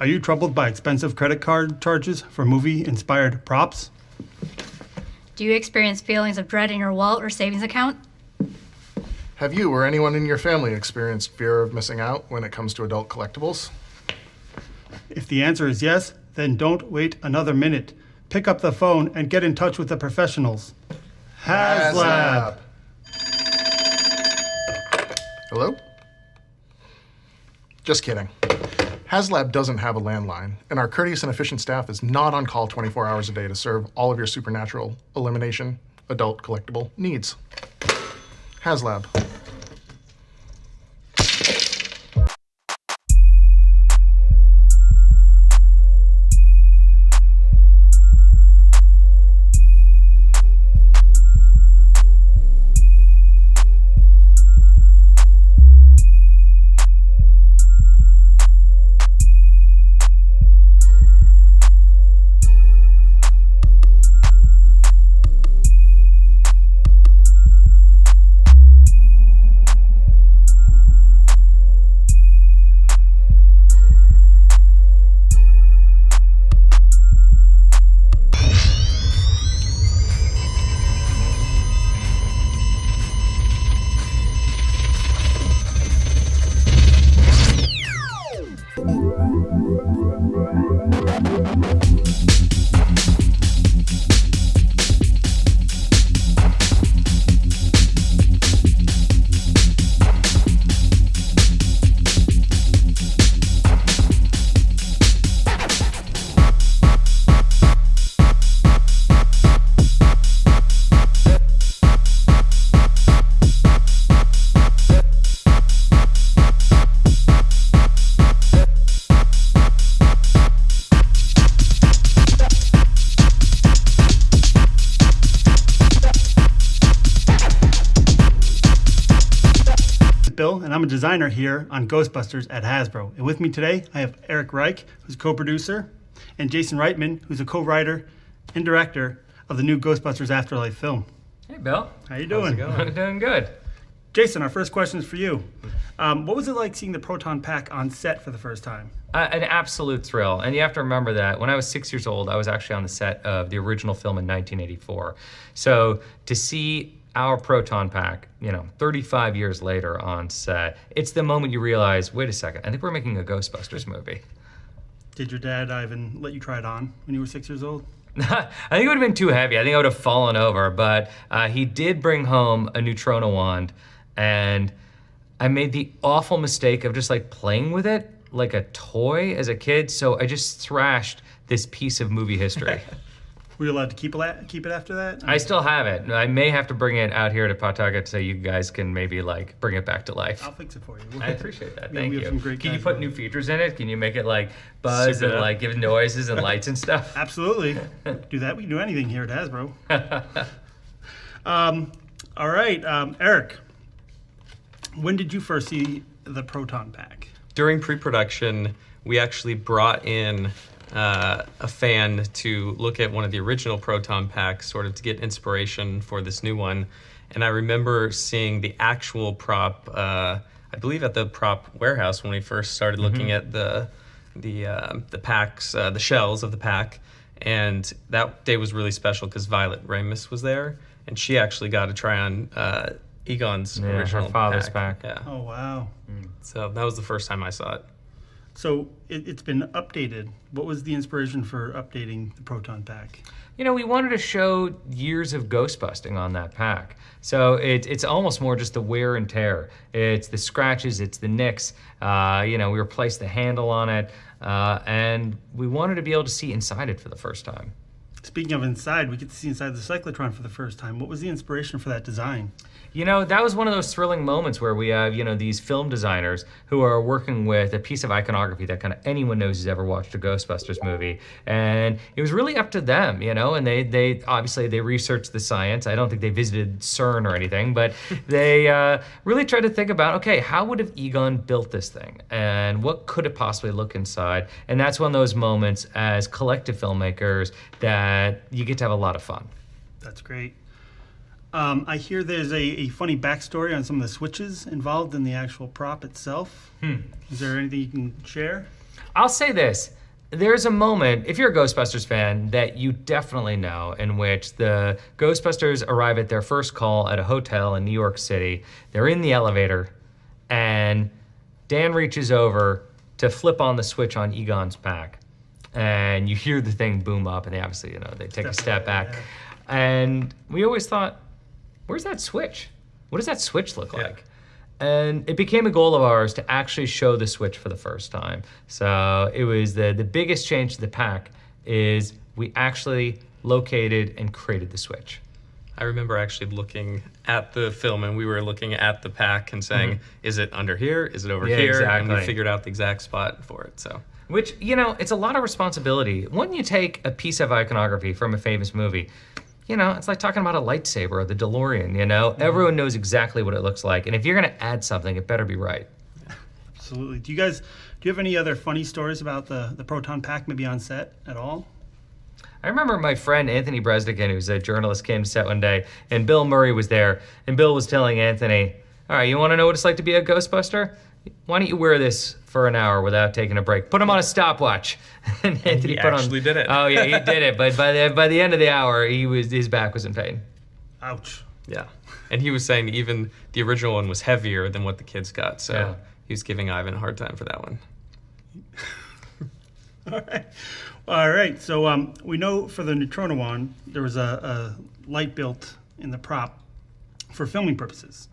Are you troubled by expensive credit card charges for movie-inspired props? Do you experience feelings of dread in your wallet or savings account? Have you or anyone in your family experienced fear of missing out when it comes to adult collectibles? If the answer is yes, then don't wait another minute. Pick up the phone and get in touch with the professionals. Haslab. Hello? Just kidding. Haslab doesn't have a landline, and our courteous and efficient staff is not on call 24 hours a day to serve all of your supernatural, elimination, adult collectible needs. Haslab. Bill, and I'm a designer here on Ghostbusters at Hasbro. And with me today, I have Eric Reich, who's co-producer, and Jason Reitman, who's a co-writer and director of the new Ghostbusters Afterlife film. Hey, Bill. How you doing? How's it going? Doing good. Jason, our first question is for you. What was it like seeing the Proton pack on set for the first time? An absolute thrill. And you have to remember that when I was 6 years old, I was actually on the set of the original film in 1984. So to see our Proton pack, 35 years later on set, it's the moment you realize, wait a second, I think we're making a Ghostbusters movie. Did your dad, Ivan, let you try it on when you were 6 years old? I think it would have been too heavy. I think I would have fallen over, but he did bring home a neutrino wand, and I made the awful mistake of just playing with it like a toy as a kid, so I just thrashed this piece of movie history. Were you allowed to keep it after that? I still have it. I may have to bring it out here to Pawtucket so you guys can maybe bring it back to life. I'll fix it for you. I appreciate that. Thank you. Can you put new features in it? Can you make it buzz Super and give noises and lights and stuff? Absolutely. Do that. We can do anything here at Hasbro. All right, Eric. When did you first see the Proton pack? During pre-production, we actually brought in a fan to look at one of the original Proton packs, sort of to get inspiration for this new one. And I remember seeing the actual prop, I believe at the prop warehouse when we first started looking at the packs, the shells of the pack. And that day was really special because Violet Ramus was there, and she actually got to try on Egon's original her father's pack. Yeah. Oh, wow. So that was the first time I saw it. So it's been updated. What was the inspiration for updating the Proton pack? We wanted to show years of ghost busting on that pack. So it's almost more just the wear and tear. It's the scratches, it's the nicks. We replaced the handle on it, and we wanted to be able to see inside it for the first time. Speaking of inside, we get to see inside the cyclotron for the first time. What was the inspiration for that design? That was one of those thrilling moments where we have, these film designers who are working with a piece of iconography that kind of anyone knows who's ever watched a Ghostbusters movie. And it was really up to them, and they obviously they researched the science. I don't think they visited CERN or anything, but they really tried to think about, okay, how would have Egon built this thing? And what could it possibly look inside? And that's one of those moments as collective filmmakers that you get to have a lot of fun. That's great. I hear there's a funny backstory on some of the switches involved in the actual prop itself. Is there anything you can share? I'll say this. There's a moment, if you're a Ghostbusters fan, that you definitely know, in which the Ghostbusters arrive at their first call at a hotel in New York City. They're in the elevator, and Dan reaches over to flip on the switch on Egon's pack. And you hear the thing boom up, and they obviously, they take a step back. Yeah. And we always thought, where's that switch? What does that switch look like? And it became a goal of ours to actually show the switch for the first time. So it was the biggest change to the pack is we actually located and created the switch. I remember actually looking at the film, and we were looking at the pack and saying, is it under here? Is it over here? Exactly. And we figured out the exact spot for it. So, which, it's a lot of responsibility. When you take a piece of iconography from a famous movie, it's like talking about a lightsaber or the DeLorean, Everyone knows exactly what it looks like. And if you're going to add something, it better be right. Absolutely. Do you have any other funny stories about the Proton pack, maybe on set at all? I remember my friend Anthony Bresnikan, who's a journalist, came to set one day, and Bill Murray was there. And Bill was telling Anthony, all right, you want to know what it's like to be a Ghostbuster? Why don't you wear this for an hour without taking a break? Put him on a stopwatch. And Anthony actually did it. Oh yeah, he did it. But by the end of the hour, his back was in pain. Ouch. Yeah, and he was saying even the original one was heavier than what the kids got. So he was giving Ivan a hard time for that one. All right. So we know for the Neutrona one, there was a light built in the prop for filming purposes.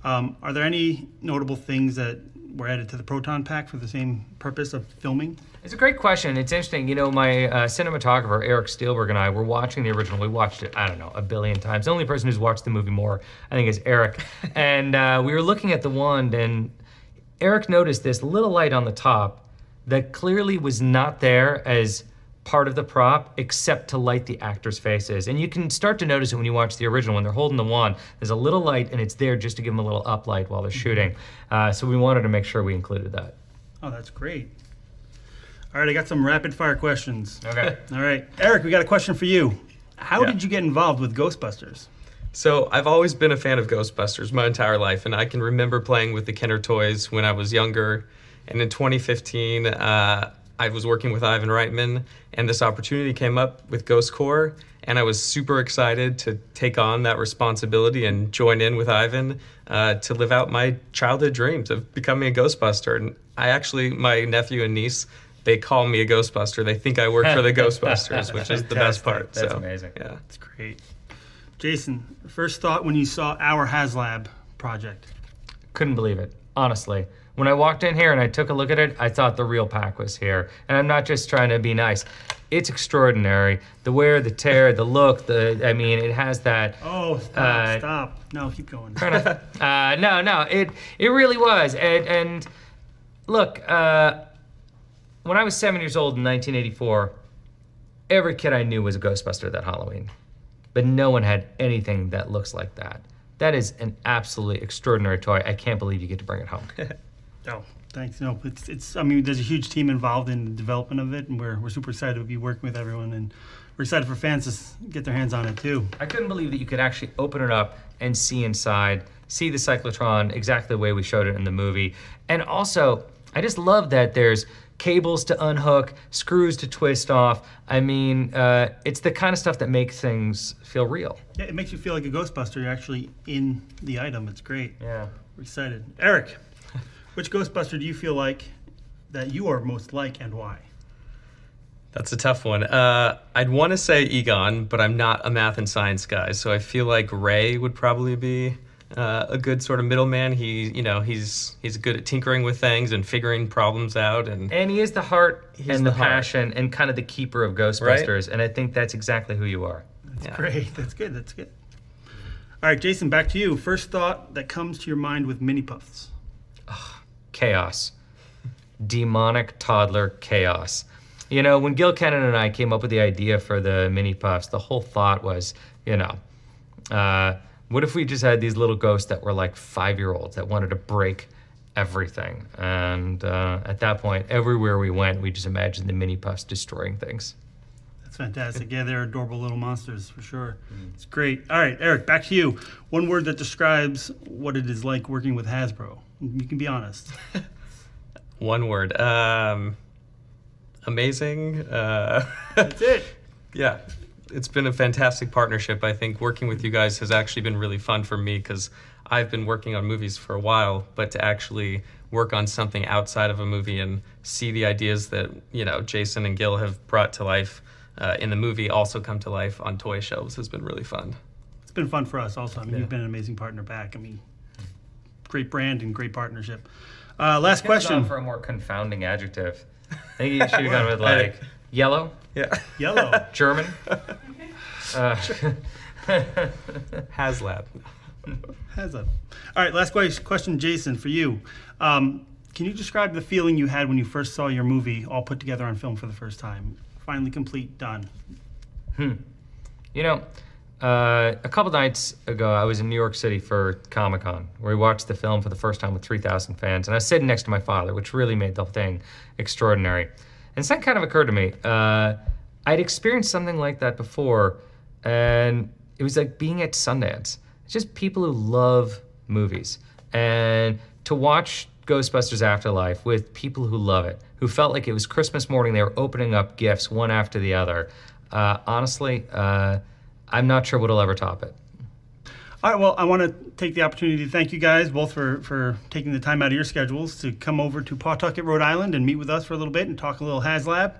Are there any notable things that were added to the Proton pack for the same purpose of filming? It's a great question. It's interesting. My cinematographer, Eric Steelberg, and I were watching the original. We watched it, I don't know, a billion times. The only person who's watched the movie more, I think, is Eric. And we were looking at the wand, and Eric noticed this little light on the top that clearly was not there as part of the prop except to light the actors' faces. And you can start to notice it when you watch the original. When they're holding the wand, there's a little light, and it's there just to give them a little uplight while they're shooting. So we wanted to make sure we included that. Oh, that's great. All right, I got some rapid-fire questions. Okay. All right. Eric, we got a question for you. How did you get involved with Ghostbusters? So I've always been a fan of Ghostbusters my entire life, and I can remember playing with the Kenner toys when I was younger. And in 2015, I was working with Ivan Reitman, and this opportunity came up with Ghost Corps, and I was super excited to take on that responsibility and join in with Ivan to live out my childhood dreams of becoming a Ghostbuster. And my nephew and niece, they call me a Ghostbuster. They think I work for the Ghostbusters, which is the best part. That's amazing. Yeah, that's great. Jason, first thought when you saw our Haslab project? Couldn't believe it, honestly. When I walked in here and I took a look at it, I thought the real pack was here. And I'm not just trying to be nice. It's extraordinary. The wear, the tear, the look, it has that... Oh, stop. No, keep going. No, it really was. And look, when I was 7 years old in 1984, every kid I knew was a Ghostbuster that Halloween. But no one had anything that looks like that. That is an absolutely extraordinary toy. I can't believe you get to bring it home. Oh, thanks. No, it's. I mean, there's a huge team involved in the development of it, and we're super excited to be working with everyone, and we're excited for fans to get their hands on it too. I couldn't believe that you could actually open it up and see inside, see the cyclotron exactly the way we showed it in the movie, and also I just love that there's cables to unhook, screws to twist off. I mean, it's the kind of stuff that makes things feel real. Yeah, it makes you feel like a Ghostbuster. You're actually in the item. It's great. Yeah, we're excited. Eric, which Ghostbuster do you feel like that you are most like, and why? That's a tough one. I'd want to say Egon, but I'm not a math and science guy, so I feel like Ray would probably be a good sort of middleman. He's good at tinkering with things and figuring problems out, and he is the heart and the passion and kind of the keeper of Ghostbusters. Right? And I think that's exactly who you are. That's great. That's good. That's good. All right, Jason, back to you. First thought that comes to your mind with mini puffs. Chaos. Demonic toddler chaos. When Gil Kennan and I came up with the idea for the mini puffs, the whole thought was, what if we just had these little ghosts that were like 5-year-olds that wanted to break everything? And at that point, everywhere we went, we just imagined the mini puffs destroying things. That's fantastic. Yeah, they're adorable little monsters for sure. It's great. All right, Eric, back to you. One word that describes what it is like working with Hasbro. You can be honest. One word. amazing. That's it. Yeah, it's been a fantastic partnership. I think working with you guys has actually been really fun for me because I've been working on movies for a while, but to actually work on something outside of a movie and see the ideas that, Jason and Gil have brought to life in the movie also come to life on toy shelves has been really fun. It's been fun for us also. I mean, you've been an amazing partner back. I mean, great brand and great partnership. Last question. For a more confounding adjective. I think you should have gone with like yellow, Yeah. Yellow. German. Haslab. Haslab. All right, last question, Jason, for you. Can you describe the feeling you had when you first saw your movie all put together on film for the first time? Finally complete, done. A couple nights ago, I was in New York City for Comic-Con, where we watched the film for the first time with 3,000 fans, and I was sitting next to my father, which really made the whole thing extraordinary. And something kind of occurred to me. I'd experienced something like that before, and it was like being at Sundance. It's just people who love movies. And to watch Ghostbusters Afterlife with people who love it, who felt like it was Christmas morning, they were opening up gifts one after the other. Honestly, I'm not sure what'll ever top it. All right, well, I want to take the opportunity to thank you guys both for taking the time out of your schedules to come over to Pawtucket, Rhode Island and meet with us for a little bit and talk a little Haslab.